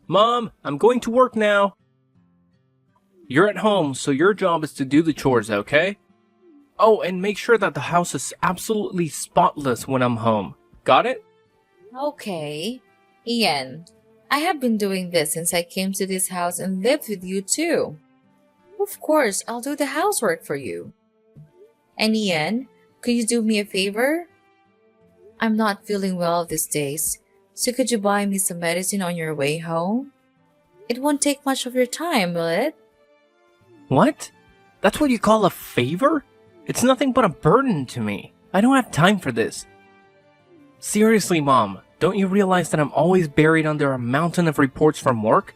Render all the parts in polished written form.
Mom, I'm going to work now. You're at home, so your job is to do the chores, okay? Oh, and make sure that the house is absolutely spotless when I'm home. Got it? Okay. Ian, I have been doing this since I came to this house and lived with you too. Of course, I'll do the housework for you. And Ian, could you do me a favor? I'm not feeling well these days, so could you buy me some medicine on your way home? It won't take much of your time, will it? What? That's what you call a favor? It's nothing but a burden to me. I don't have time for this. Seriously, Mom, don't you realize that I'm always buried under a mountain of reports from work?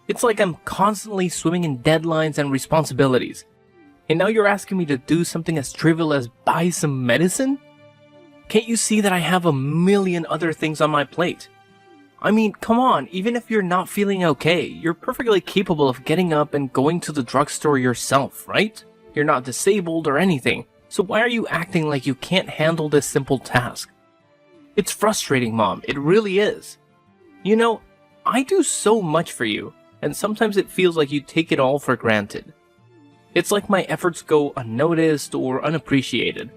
It's like I'm constantly swimming in deadlines and responsibilities. And now you're asking me to do something as trivial as buy some medicine? Can't you see that I have a million other things on my plate? I mean, come on, even if you're not feeling okay, you're perfectly capable of getting up and going to the drugstore yourself, right? You're not disabled or anything, so why are you acting like you can't handle this simple task? It's frustrating, Mom, it really is. You know, I do so much for you, and sometimes it feels like you take it all for granted. It's like my efforts go unnoticed or unappreciated.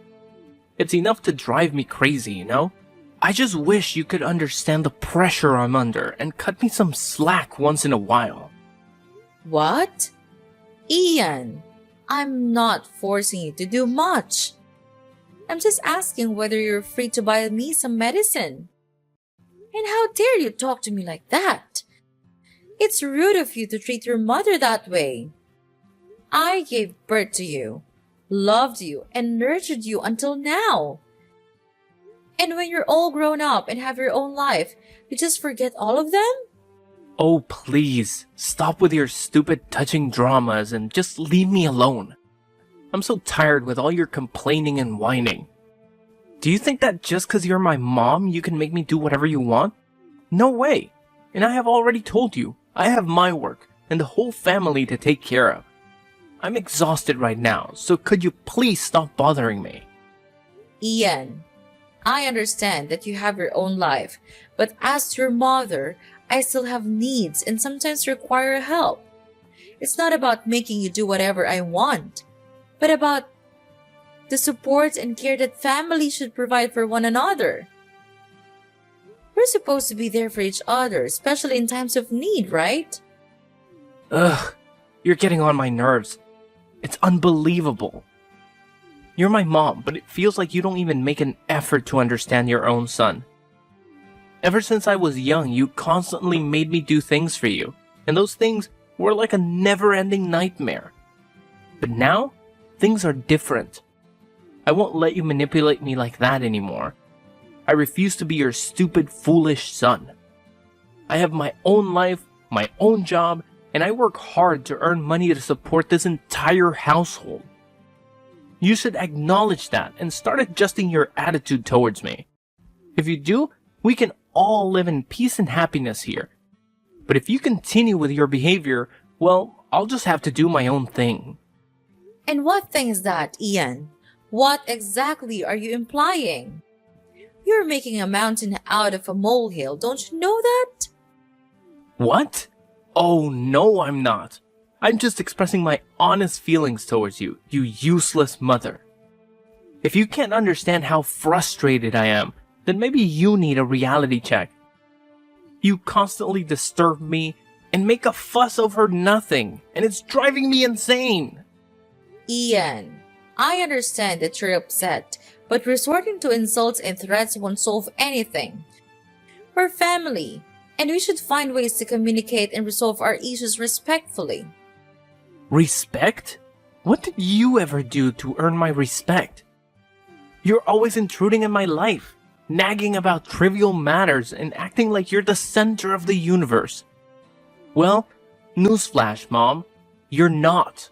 It's enough to drive me crazy, you know? I just wish you could understand the pressure I'm under and cut me some slack once in a while. What? Ian, I'm not forcing you to do much. I'm just asking whether you're free to buy me some medicine. And how dare you talk to me like that? It's rude of you to treat your mother that way. I gave birth to you, loved you, and nurtured you until now. And when you're all grown up and have your own life, you just forget all of them? Oh, please, stop with your stupid touching dramas and just leave me alone. I'm so tired with all your complaining and whining. Do you think that just because you're my mom, you can make me do whatever you want? No way. And I have already told you, I have my work and the whole family to take care of. I'm exhausted right now, so could you please stop bothering me? Ian, I understand that you have your own life, but as your mother, I still have needs and sometimes require help. It's not about making you do whatever I want, but about the support and care that families should provide for one another. We're supposed to be there for each other, especially in times of need, right? Ugh, you're getting on my nerves. It's unbelievable. You're my mom, but it feels like you don't even make an effort to understand your own son. Ever since I was young, you constantly made me do things for you, and those things were like a never-ending nightmare. But now, things are different. I won't let you manipulate me like that anymore. I refuse to be your stupid, foolish son. I have my own life, my own job, and I work hard to earn money to support this entire household. You should acknowledge that and start adjusting your attitude towards me. If you do, we can all live in peace and happiness here. But if you continue with your behavior, well, I'll just have to do my own thing. And what thing is that, Ian? What exactly are you implying? You're making a mountain out of a molehill, don't you know that? What? Oh, no, I'm not. I'm just expressing my honest feelings towards you, you useless mother. If you can't understand how frustrated I am, then maybe you need a reality check. You constantly disturb me and make a fuss over nothing, and it's driving me insane. Ian, I understand that you're upset, but resorting to insults and threats won't solve anything. We're family, and we should find ways to communicate and resolve our issues respectfully. Respect? What did you ever do to earn my respect? You're always intruding in my life, nagging about trivial matters and acting like you're the center of the universe. Well, newsflash, Mom, you're not.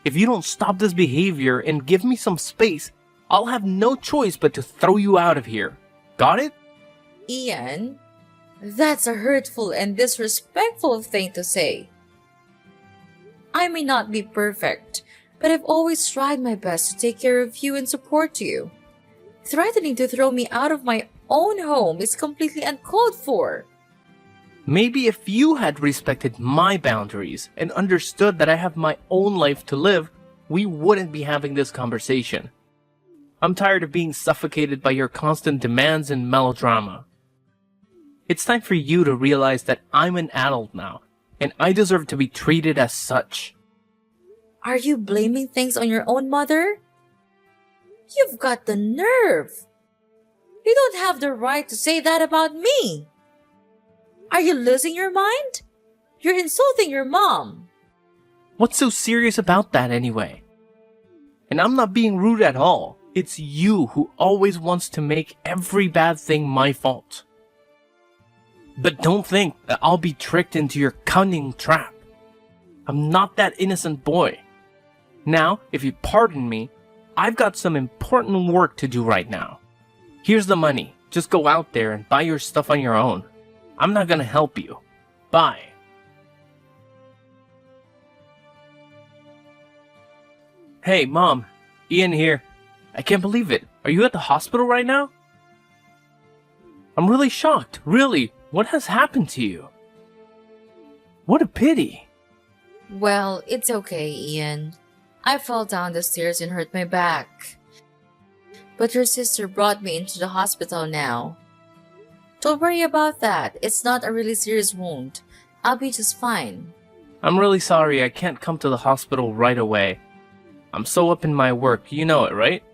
If you don't stop this behavior and give me some space, I'll have no choice but to throw you out of here. Got it? Ian, that's a hurtful and disrespectful thing to say. I may not be perfect, but I've always tried my best to take care of you and support you. Threatening to throw me out of my own home is completely uncalled for. Maybe if you had respected my boundaries and understood that I have my own life to live, we wouldn't be having this conversation. I'm tired of being suffocated by your constant demands and melodrama. It's time for you to realize that I'm an adult now, and I deserve to be treated as such. Are you blaming things on your own mother? You've got the nerve. You don't have the right to say that about me. Are you losing your mind? You're insulting your mom. What's so serious about that anyway? And I'm not being rude at all. It's you who always wants to make every bad thing my fault. But don't think that I'll be tricked into your cunning trap. I'm not that innocent boy. Now, if you pardon me, I've got some important work to do right now. Here's the money. Just go out there and buy your stuff on your own. I'm not gonna help you. Bye. Hey, Mom. Ian here. I can't believe it. Are you at the hospital right now? I'm really shocked. Really. What has happened to you? What a pity. Well, it's okay, Ian. I fell down the stairs and hurt my back. But your sister brought me into the hospital now. Don't worry about that. It's not a really serious wound. I'll be just fine. I'm really sorry I can't come to the hospital right away. I'm so up in my work, you know it, right?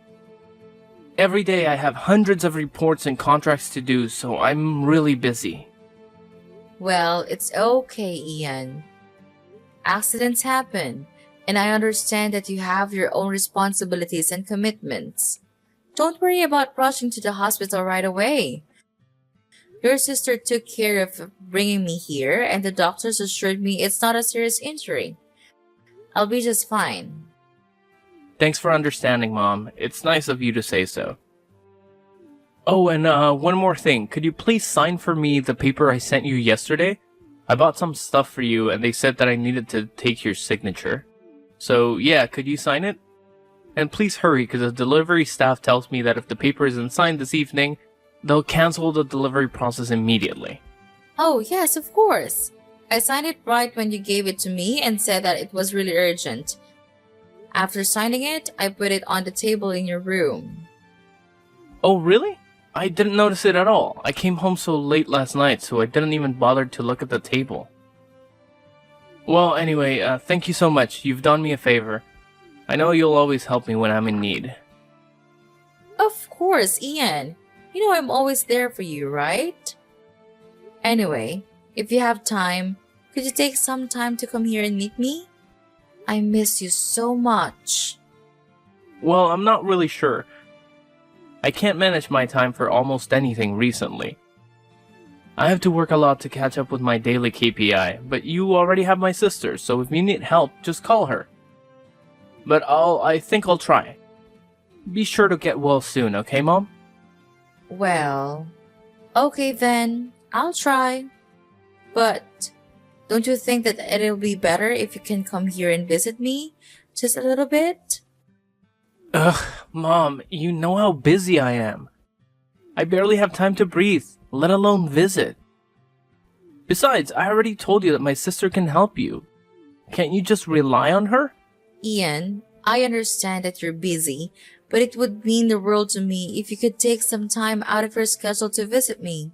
Every day I have hundreds of reports and contracts to do, so I'm really busy. Well, it's okay, Ian. Accidents happen, and I understand that you have your own responsibilities and commitments. Don't worry about rushing to the hospital right away. Your sister took care of bringing me here, and the doctors assured me it's not a serious injury. I'll be just fine. Thanks for understanding, Mom. It's nice of you to say so. Oh, and one more thing. Could you please sign for me the paper I sent you yesterday? I bought some stuff for you, and they said that I needed to take your signature. So, yeah, could you sign it? And please hurry, because the delivery staff tells me that if the paper isn't signed this evening, they'll cancel the delivery process immediately. Oh, yes, of course. I signed it right when you gave it to me and said that it was really urgent. After signing it, I put it on the table in your room. Oh, really? I didn't notice it at all. I came home so late last night, so I didn't even bother to look at the table. Well, anyway, thank you so much. You've done me a favor. I know you'll always help me when I'm in need. Of course, Ian. You know I'm always there for you, right? Anyway, if you have time, could you take some time to come here and meet me? I miss you so much. Well, I'm not really sure. I can't manage my time for almost anything recently. I have to work a lot to catch up with my daily KPI, but you already have my sister, so if you need help, just call her. But I think I'll try. Be sure to get well soon, okay, Mom? Well, okay then. I'll try. But don't you think that it'll be better if you can come here and visit me? Just a little bit? Ugh, Mom, you know how busy I am. I barely have time to breathe, let alone visit. Besides, I already told you that my sister can help you. Can't you just rely on her? Ian, I understand that you're busy, but it would mean the world to me if you could take some time out of your schedule to visit me.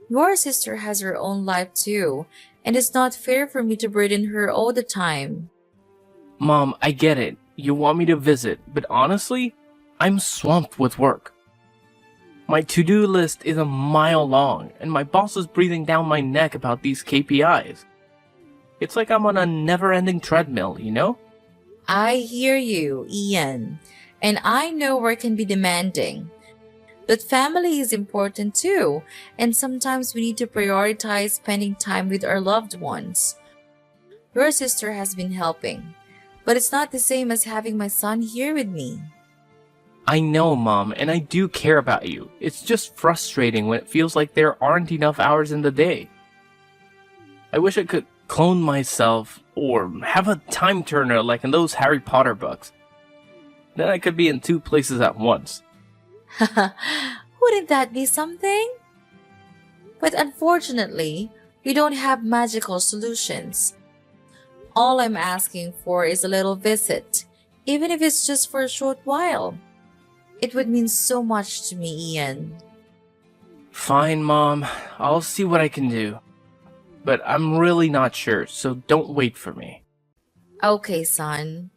Your sister has her own life too, and it's not fair for me to burden her all the time. Mom, I get it. You want me to visit, but honestly, I'm swamped with work. My to-do list is a mile long, and my boss is breathing down my neck about these KPIs. It's like I'm on a never-ending treadmill, you know? I hear you, Ian, and I know work can be demanding. But family is important too, and sometimes we need to prioritize spending time with our loved ones. Your sister has been helping, but it's not the same as having my son here with me. I know, Mom, and I do care about you. It's just frustrating when it feels like there aren't enough hours in the day. I wish I could clone myself or have a time turner like in those Harry Potter books. Then I could be in two places at once. Wouldn't that be something? But unfortunately, We don't have magical solutions. All I'm asking for is a little visit, even if it's just for a short while. It would mean so much to me, Ian. Fine, Mom. I'll see what I can do. But I'm really not sure, so don't wait for me. Okay, son.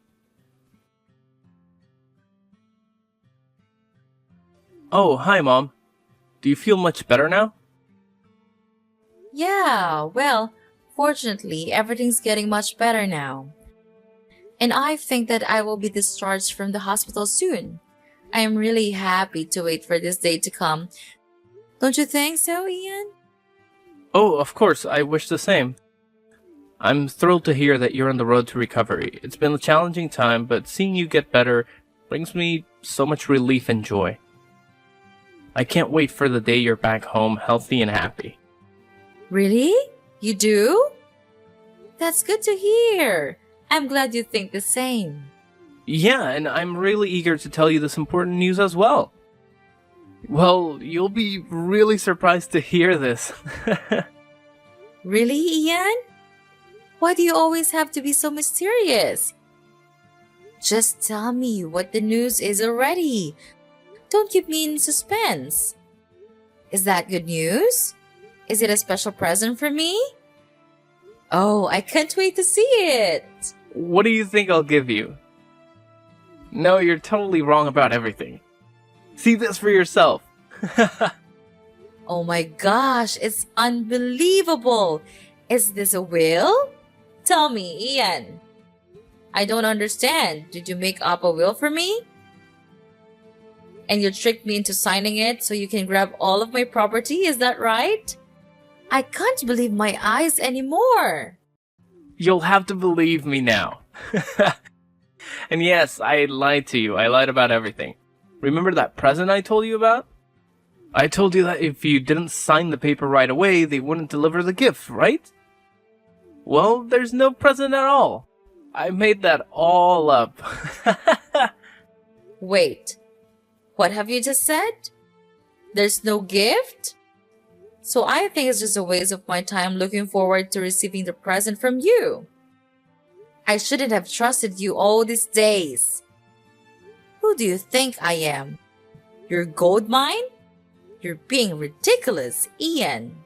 Oh, hi, Mom. Do you feel much better now? Yeah, well, fortunately, everything's getting much better now. And I think that I will be discharged from the hospital soon. I am really happy to wait for this day to come. Don't you think so, Ian? Oh, of course, I wish the same. I'm thrilled to hear that you're on the road to recovery. It's been a challenging time, but seeing you get better brings me so much relief and joy. I can't wait for the day you're back home healthy and happy. Really? You do? That's good to hear. I'm glad you think the same. Yeah, and I'm really eager to tell you this important news as well. Well, you'll be really surprised to hear this. Really, Ian? Why do you always have to be so mysterious? Just tell me what the news is already. Don't keep me in suspense. Is that good news? Is it a special present for me? Oh, I can't wait to see it. What do you think I'll give you? No, you're totally wrong about everything. See this for yourself. Oh my gosh, it's unbelievable. Is this a will? Tell me, Ian. I don't understand. Did you make up a will for me? And you tricked me into signing it so you can grab all of my property, is that right? I can't believe my eyes anymore. You'll have to believe me now. And yes, I lied to you. I lied about everything. Remember that present I told you about? I told you that if you didn't sign the paper right away, they wouldn't deliver the gift, right? Well, there's no present at all. I made that all up. Wait, what have you just said? There's no gift? So I think it's just a waste of my time looking forward to receiving the present from you. I shouldn't have trusted you all these days. Who do you think I am? Your gold mine? You're being ridiculous, Ian.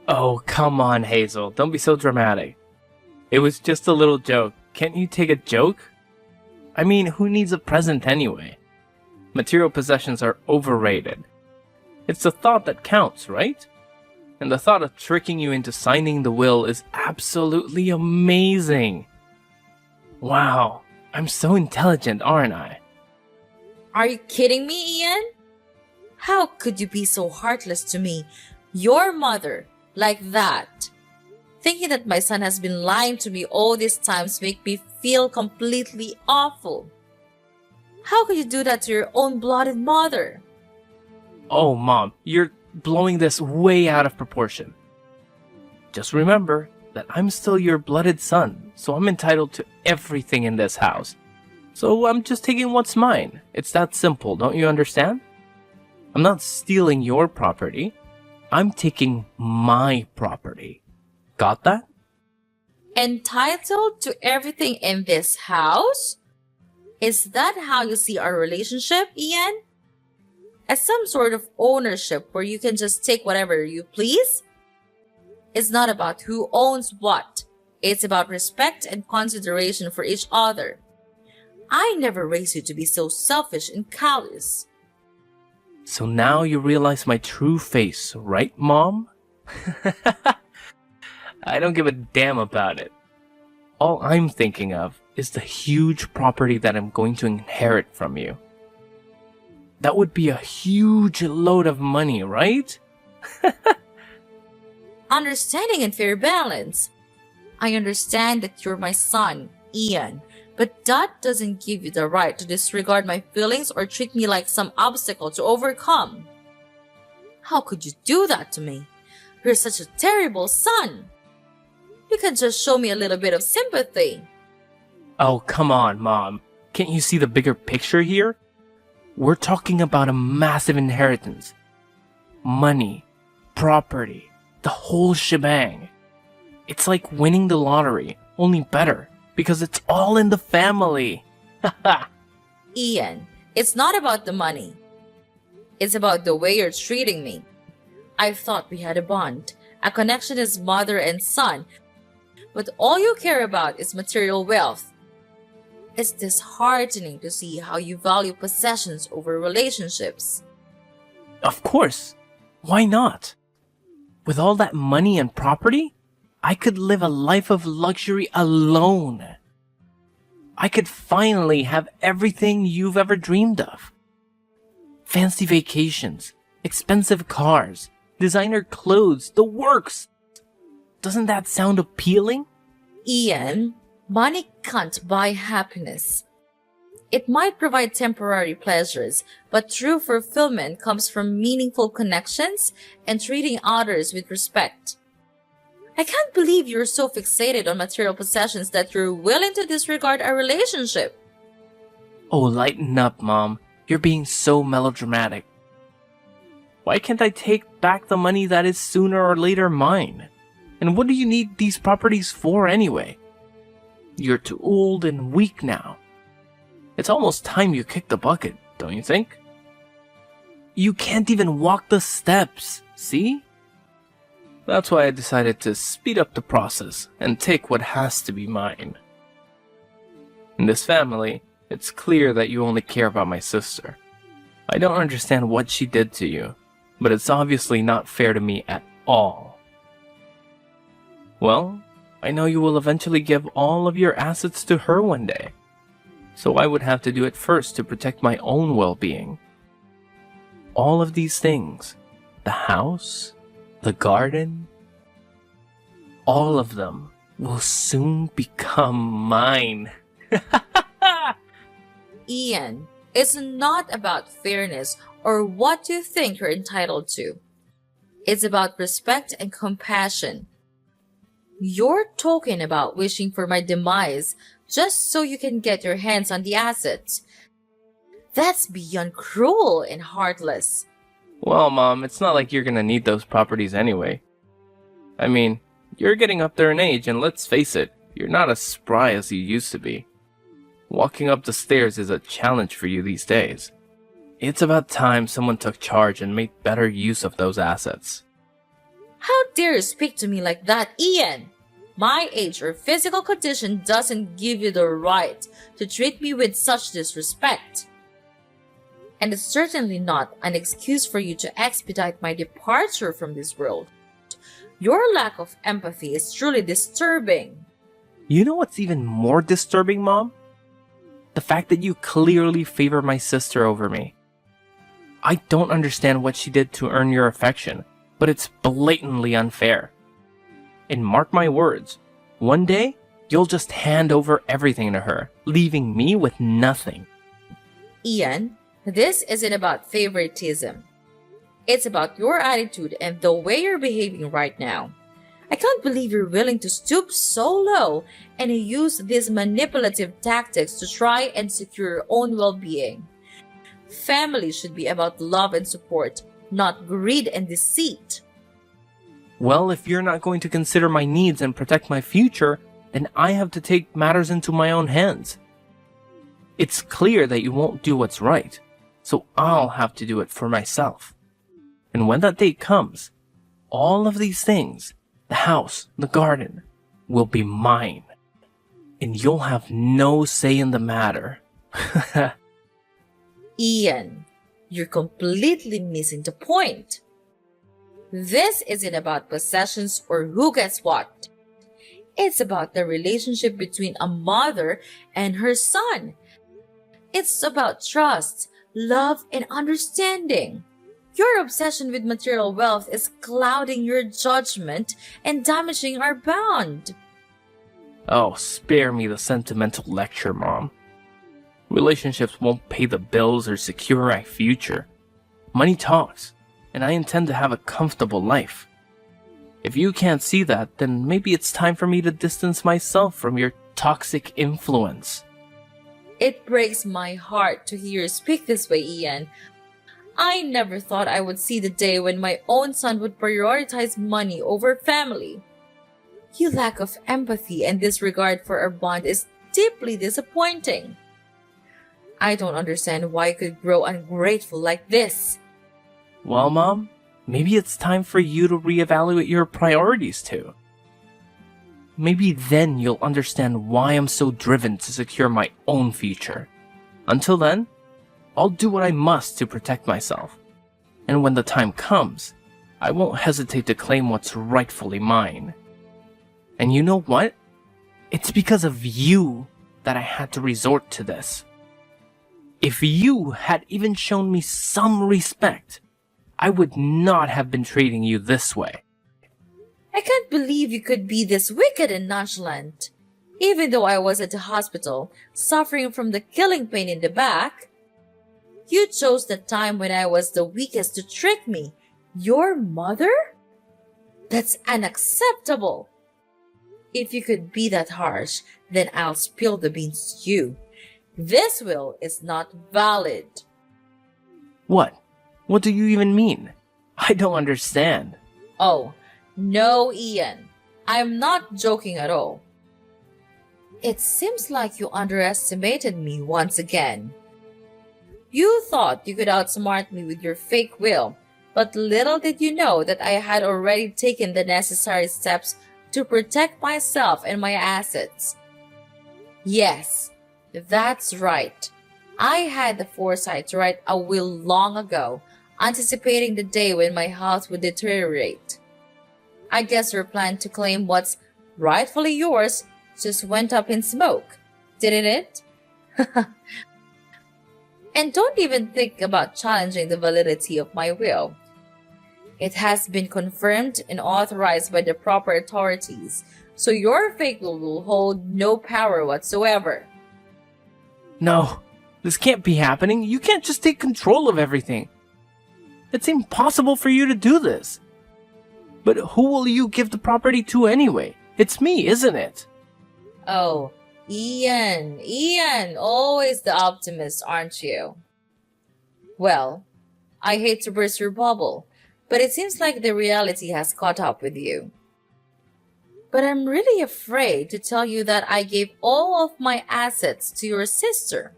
Oh, come on, Hazel. Don't be so dramatic. It was just a little joke. Can't you take a joke? I mean, who needs a present anyway? Material possessions are overrated. It's the thought that counts, right? And the thought of tricking you into signing the will is absolutely amazing. Wow, I'm so intelligent, aren't I? Are you kidding me, Ian? How could you be so heartless to me, your mother, like that? Thinking that my son has been lying to me all these times make me feel completely awful. How could you do that to your own blooded mother? Oh, Mom, you're blowing this way out of proportion. Just remember that I'm still your blooded son, so I'm entitled to everything in this house. So I'm just taking what's mine. It's that simple, don't you understand? I'm not stealing your property. I'm taking my property. Got that? Entitled to everything in this house? Is that how you see our relationship, Ian? As some sort of ownership where you can just take whatever you please? It's not about who owns what. It's about respect and consideration for each other. I never raised you to be so selfish and callous. So now you realize my true face, right, Mom? I don't give a damn about it. All I'm thinking of is the huge property that I'm going to inherit from you. That would be a huge load of money, right? Understanding and fair balance. I understand that you're my son, Ian, but that doesn't give you the right to disregard my feelings or treat me like some obstacle to overcome. How could you do that to me? You're such a terrible son. You can just show me a little bit of sympathy. Oh, come on, Mom. Can't you see the bigger picture here? We're talking about a massive inheritance. Money, property, The whole shebang. It's like winning the lottery, only better, because it's all in the family. Haha. Ian, it's not about the money. It's about the way you're treating me. I thought we had a bond, a connection as mother and son, but all you care about is material wealth. It's disheartening to see how you value possessions over relationships. Of course. Why not? With all that money and property, I could live a life of luxury alone. I could finally have everything you've ever dreamed of. Fancy vacations, expensive cars, designer clothes, the works. Doesn't that sound appealing? Ian, money can't buy happiness. It might provide temporary pleasures, but true fulfillment comes from meaningful connections and treating others with respect. I can't believe you're so fixated on material possessions that you're willing to disregard our relationship. Oh, lighten up, Mom. You're being so melodramatic. Why can't I take back the money that is sooner or later mine? And what do you need these properties for anyway? You're too old and weak now. It's almost time you kicked the bucket, don't you think? You can't even walk the steps, see? That's why I decided to speed up the process and take what has to be mine. In this family, it's clear that you only care about my sister. I don't understand what she did to you, but it's obviously not fair to me at all. Well, I know you will eventually give all of your assets to her one day, so I would have to do it first to protect my own well-being. All of these things, the house, the garden, all of them will soon become mine. Ian, it's not about fairness or what you think you're entitled to. It's about respect and compassion. You're talking about wishing for my demise just so you can get your hands on the assets. That's beyond cruel and heartless. Well, Mom, it's not like you're gonna need those properties anyway. I mean, you're getting up there in age, and let's face it, you're not as spry as you used to be. Walking up the stairs is a challenge for you these days. It's about time someone took charge and made better use of those assets. How dare you speak to me like that, Ian? My age or physical condition doesn't give you the right to treat me with such disrespect. And it's certainly not an excuse for you to expedite my departure from this world. Your lack of empathy is truly disturbing. You know what's even more disturbing, Mom? The fact that you clearly favor my sister over me. I don't understand what she did to earn your affection, but it's blatantly unfair. And mark my words, one day, you'll just hand over everything to her, leaving me with nothing. Ian, this isn't about favoritism. It's about your attitude and the way you're behaving right now. I can't believe you're willing to stoop so low and use these manipulative tactics to try and secure your own well-being. Family should be about love and support, not greed and deceit. Well, if you're not going to consider my needs and protect my future, then I have to take matters into my own hands. It's clear that you won't do what's right, so I'll have to do it for myself. And when that day comes, all of these things, the house, the garden, will be mine. And you'll have no say in the matter. Ian, you're completely missing the point. This isn't about possessions or who gets what. It's about the relationship between a mother and her son. It's about trust, love, and understanding. Your obsession with material wealth is clouding your judgment and damaging our bond. Oh, spare me the sentimental lecture, Mom. Relationships won't pay the bills or secure my future. Money talks, and I intend to have a comfortable life. If you can't see that, then maybe it's time for me to distance myself from your toxic influence. It breaks my heart to hear you speak this way, Ian. I never thought I would see the day when my own son would prioritize money over family. Your lack of empathy and disregard for our bond is deeply disappointing. I don't understand why you could grow ungrateful like this. Well, Mom, maybe it's time for you to reevaluate your priorities too. Maybe then you'll understand why I'm so driven to secure my own future. Until then, I'll do what I must to protect myself. And when the time comes, I won't hesitate to claim what's rightfully mine. And you know what? It's because of you that I had to resort to this. If you had even shown me some respect, I would not have been treating you this way. I can't believe you could be this wicked and nonchalant. Even though I was at the hospital, suffering from the killing pain in the back, you chose the time when I was the weakest to trick me. Your mother? That's unacceptable. If you could be that harsh, then I'll spill the beans to you. This will is not valid. What? What do you even mean? I don't understand. Oh, no, Ian. I'm not joking at all. It seems like you underestimated me once again. You thought you could outsmart me with your fake will, but little did you know that I had already taken the necessary steps to protect myself and my assets. Yes, that's right. I had the foresight to write a will long ago, anticipating the day when my health would deteriorate. I guess your plan to claim what's rightfully yours just went up in smoke, didn't it? And don't even think about challenging the validity of my will. It has been confirmed and authorized by the proper authorities, so your fake will hold no power whatsoever. No, this can't be happening. You can't just take control of everything. It's impossible for you to do this. But who will you give the property to anyway? It's me, isn't it? Oh, Ian, always the optimist, aren't you? Well, I hate to burst your bubble, but it seems like the reality has caught up with you. But I'm really afraid to tell you that I gave all of my assets to your sister.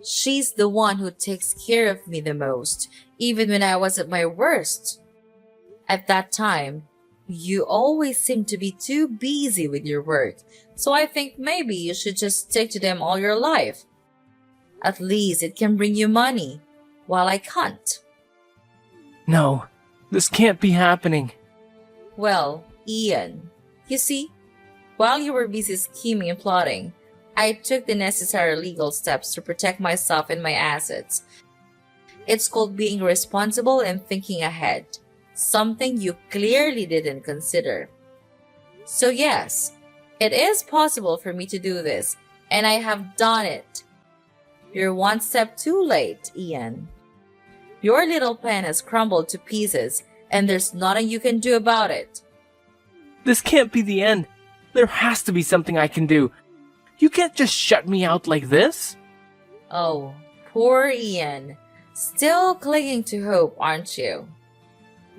She's the one who takes care of me the most, even when I was at my worst. At that time, you always seemed to be too busy with your work, so I think maybe you should just stick to them all your life. At least it can bring you money, while I can't. No, this can't be happening. Well, Ian, you see, while you were busy scheming and plotting, I took the necessary legal steps to protect myself and my assets. It's called being responsible and thinking ahead, something you clearly didn't consider. So yes, it is possible for me to do this, and I have done it. You're one step too late, Ian. Your little plan has crumbled to pieces, and there's nothing you can do about it. This can't be the end. There has to be something I can do. You can't just shut me out like this. Oh, poor Ian. Still clinging to hope, aren't you?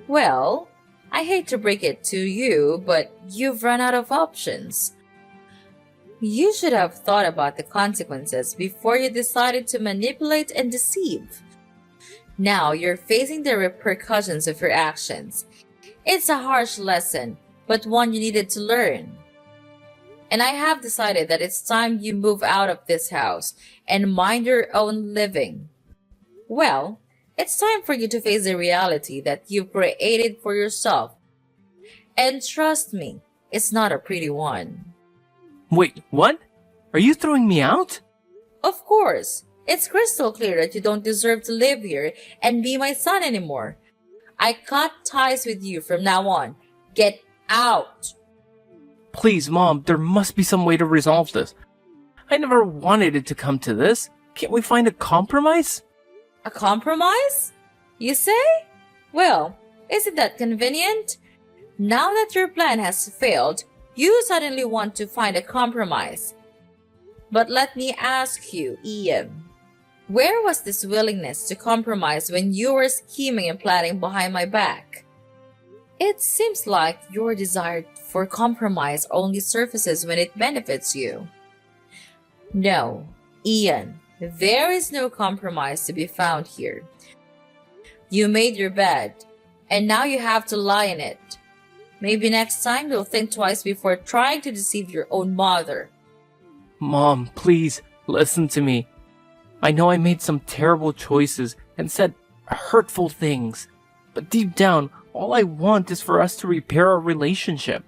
Well, I hate to break it to you, but you've run out of options. You should have thought about the consequences before you decided to manipulate and deceive. Now you're facing the repercussions of your actions. It's a harsh lesson, but one you needed to learn. And I have decided that it's time you move out of this house and mind your own living. Well, it's time for you to face the reality that you've created for yourself. And trust me, it's not a pretty one. Wait, what? Are you throwing me out? Of course, it's crystal clear that you don't deserve to live here and be my son anymore. I cut ties with you from now on. Get out! Please, Mom, there must be some way to resolve this. I never wanted it to come to this. Can't we find a compromise? A compromise? You say? Well, isn't that convenient? Now that your plan has failed, you suddenly want to find a compromise. But let me ask you, Ian, Where was this willingness to compromise when you were scheming and planning behind my back? It seems like your desire for compromise only surfaces when it benefits you. No, Ian, there is no compromise to be found here. You made your bed, and now you have to lie in it. Maybe next time you'll think twice before trying to deceive your own mother. Mom, please, listen to me. I know I made some terrible choices and said hurtful things, but deep down, all I want is for us to repair our relationship.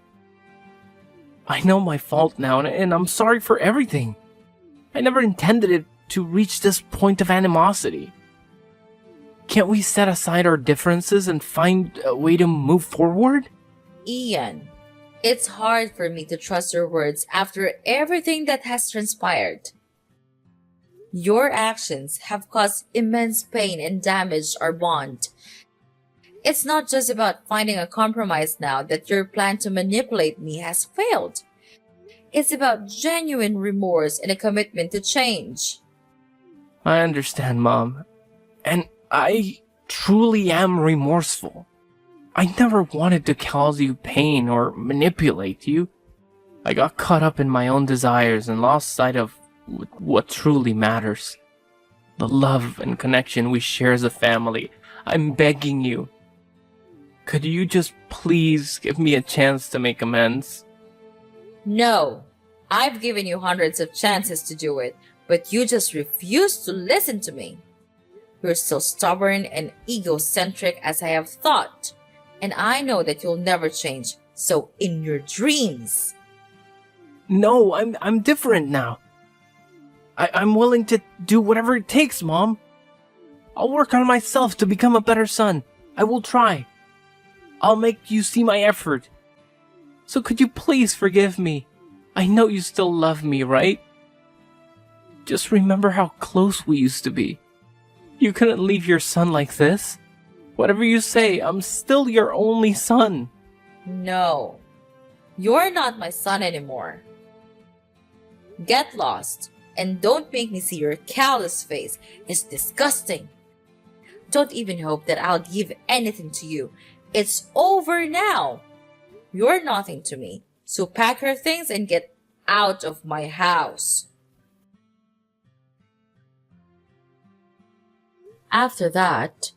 I know my fault now, and I'm sorry for everything. I never intended it to reach this point of animosity. Can't we set aside our differences and find a way to move forward? Ian, it's hard for me to trust your words after everything that has transpired. Your actions have caused immense pain and damaged our bond. It's not just about finding a compromise now that your plan to manipulate me has failed. It's about genuine remorse and a commitment to change. I understand, Mom. And I truly am remorseful. I never wanted to cause you pain or manipulate you. I got caught up in my own desires and lost sight of what truly matters. The love and connection we share as a family. I'm begging you. Could you just please give me a chance to make amends? No, I've given you hundreds of chances to do it, but you just refuse to listen to me. You're still stubborn and egocentric as I have thought, and I know that you'll never change, so in your dreams. No, I'm different now. I'm willing to do whatever it takes, Mom. I'll work on myself to become a better son. I will try. I'll make you see my effort. So could you please forgive me? I know you still love me, right? Just remember how close we used to be. You couldn't leave your son like this. Whatever you say, I'm still your only son. No, you're not my son anymore. Get lost, and don't make me see your callous face. It's disgusting. Don't even hope that I'll give anything to you. It's over now. You're nothing to me, so pack your things and get out of my house. After that,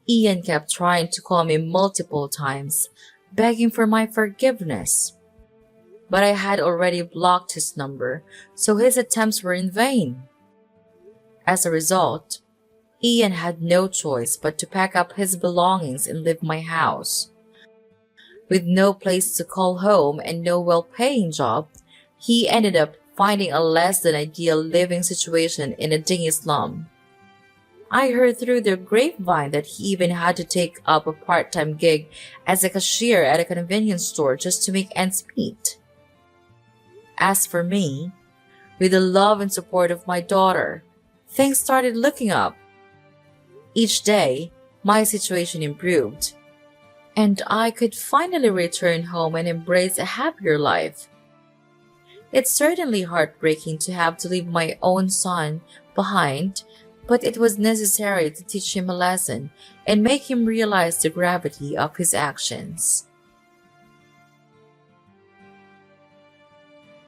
Ian kept trying to call me multiple times, begging for my forgiveness. But I had already blocked his number, so his attempts were in vain. As a result, Ian had no choice but to pack up his belongings and leave my house. With no place to call home and no well-paying job, he ended up finding a less than ideal living situation in a dingy slum. I heard through the grapevine that he even had to take up a part-time gig as a cashier at a convenience store just to make ends meet. As for me, with the love and support of my daughter, things started looking up. Each day, my situation improved, and I could finally return home and embrace a happier life. It's certainly heartbreaking to have to leave my own son behind, but it was necessary to teach him a lesson and make him realize the gravity of his actions.